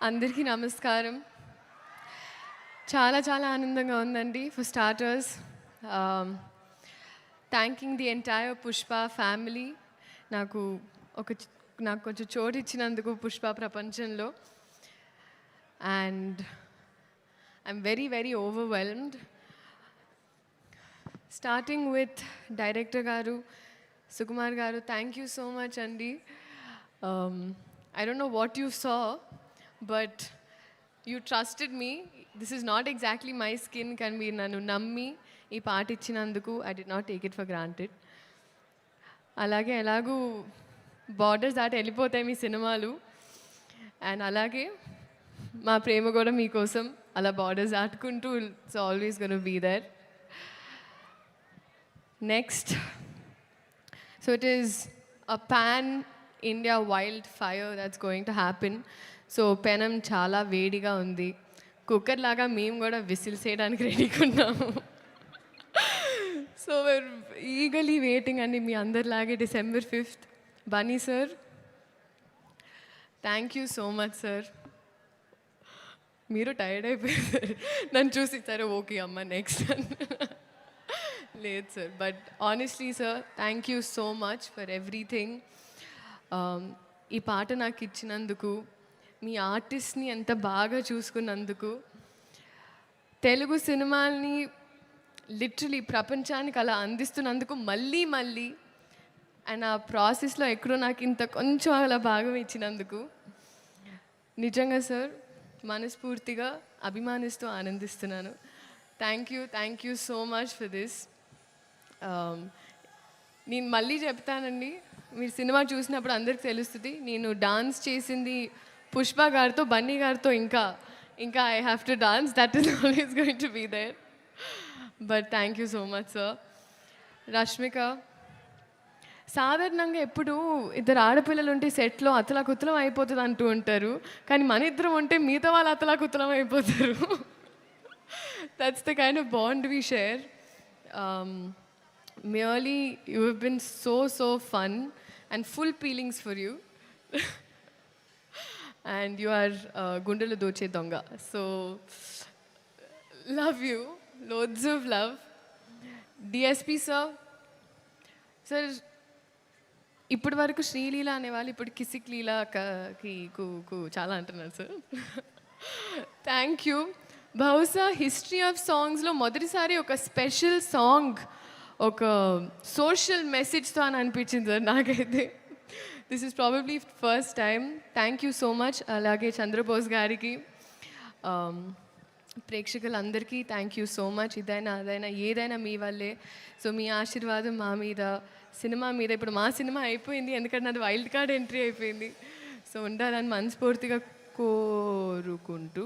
అందరికీ నమస్కారం. చాలా చాలా ఆనందంగా ఉందండి. For starters thanking the entire Pushpa family నాకు కొంచెం చోటు ఇచ్చినందుకు పుష్ప ప్రపంచంలో. And I'm very very overwhelmed. Starting with director గారు సుకుమార్ గారు, థ్యాంక్ యూ సో మచ్ అండి. I don't know what you saw, but you trusted me. This is not exactly my skin. Can be nanu nammi ee part ichinanduku I did not take it for granted. Alage elagu borders daat elipothay mee cinemalu, and alage ma prema kuda mee kosam ala borders daatkuntu it's always going to be there. Next, so it is a pan India wildfire that's going to happen. So పెనం చాలా వేడిగా ఉంది. Cooker లాగా మేము కూడా whistles వేయడానికి రెడీగా ఉన్నాము. సో we're eagerly waiting అండి మీ అందరిలాగే December 5th. Bunny sir, thank you so much sir. మీరు టైర్డ్ అయిపోయారు నన్ను చూసి, సరే ఓకే అమ్మ నెక్స్ట్ లేదు sir. But honestly sir, thank you so much for everything. ఈ పాట నాకు ఇచ్చినందుకు, మీ ఆర్టిస్ట్ని ఎంత బాగా చూసుకున్నందుకు, తెలుగు సినిమాల్ని లిటరలీ ప్రపంచానికి అలా అందిస్తున్నందుకు మళ్ళీ అండ్ ఆ ప్రాసెస్లో ఎక్కడో నాకు ఇంత కొంచెం అలా భాగం ఇచ్చినందుకు నిజంగా సార్ మనస్ఫూర్తిగా అభిమానిస్తూ ఆనందిస్తున్నాను. Thank you so much for this. నేను మళ్ళీ చెప్తానండి, మీరు సినిమా చూసినప్పుడు అందరికి తెలుస్తుంది నేను డాన్స్ చేసింది పుష్ప గారితో, బన్నీ గారితో. ఇంకా I have to dance, that is always going to be there. But thank you so much sir. Rashmika, సాధారణంగా ఎప్పుడు ఇద్దరు ఆడపిల్లలు ఉంటే సెట్లో అతలాకుతలం అయిపోతుంది అంటూ ఉంటారు, కానీ మన ఇద్దరం ఉంటే మిగతా వాళ్ళు అతలాకుతలం అయిపోతారు. That's the kind of bond we share. Merely, you have been so fun and full feelings for you. And you are Gundelu Doche Donga. So, love you. Loads of love. DSP sir. Sir, ఇప్పటి వరకు శ్రీలీల అనేవాళ్ళు ఇప్పుడు కిసిక్ లీలాకి చాలా అంటున్నారు sir. Thank you. బహుశా history of సాంగ్స్లో మొదటిసారి ఒక స్పెషల్ సాంగ్ ఒక సోషల్ మెసేజ్తో అని అనిపించింది సార్ నాకైతే. This is probably first time. Thank you so much. అలాగే చంద్రబోస్ గారికి, ప్రేక్షకులందరికీ థ్యాంక్ యూ సో మచ్. ఇదైనా అదైనా ఏదైనా మీ వల్లే. సో మీ ఆశీర్వాదం మా మీద, సినిమా మీద. ఇప్పుడు మా సినిమా అయిపోయింది, ఎందుకంటే నాది వైల్డ్ కార్డ్ ఎంట్రీ అయిపోయింది. సో ఉండాలని మనస్ఫూర్తిగా కోరుకుంటూ,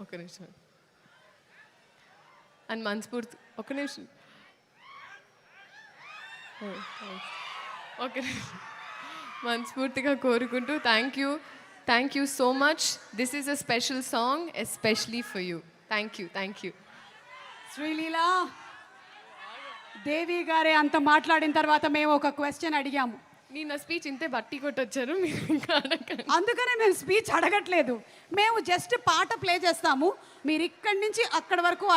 ఒక నిమిషం అని మనస్ఫూర్తి, ఒక నిమిషం ఓకే, మనస్ఫూర్తిగా కోరుకుంటూ thank you so much. This is a special song especially for you. Thank you. Sreeleela Devi గారే అంత మాట్లాడిన తర్వాత మేము ఒక క్వశ్చన్ అడిగాము. నేను నా స్పీచ్ ఇంతే బట్టి కొట్టొచ్చారు, మీరు ఇంకా అడగండి. అందుకనే మేము స్పీచ్ అడగట్లేదు, మేము జస్ట్ పాట ప్లే చేస్తాము, మీరు ఇక్కడి నుంచి అక్కడి వరకు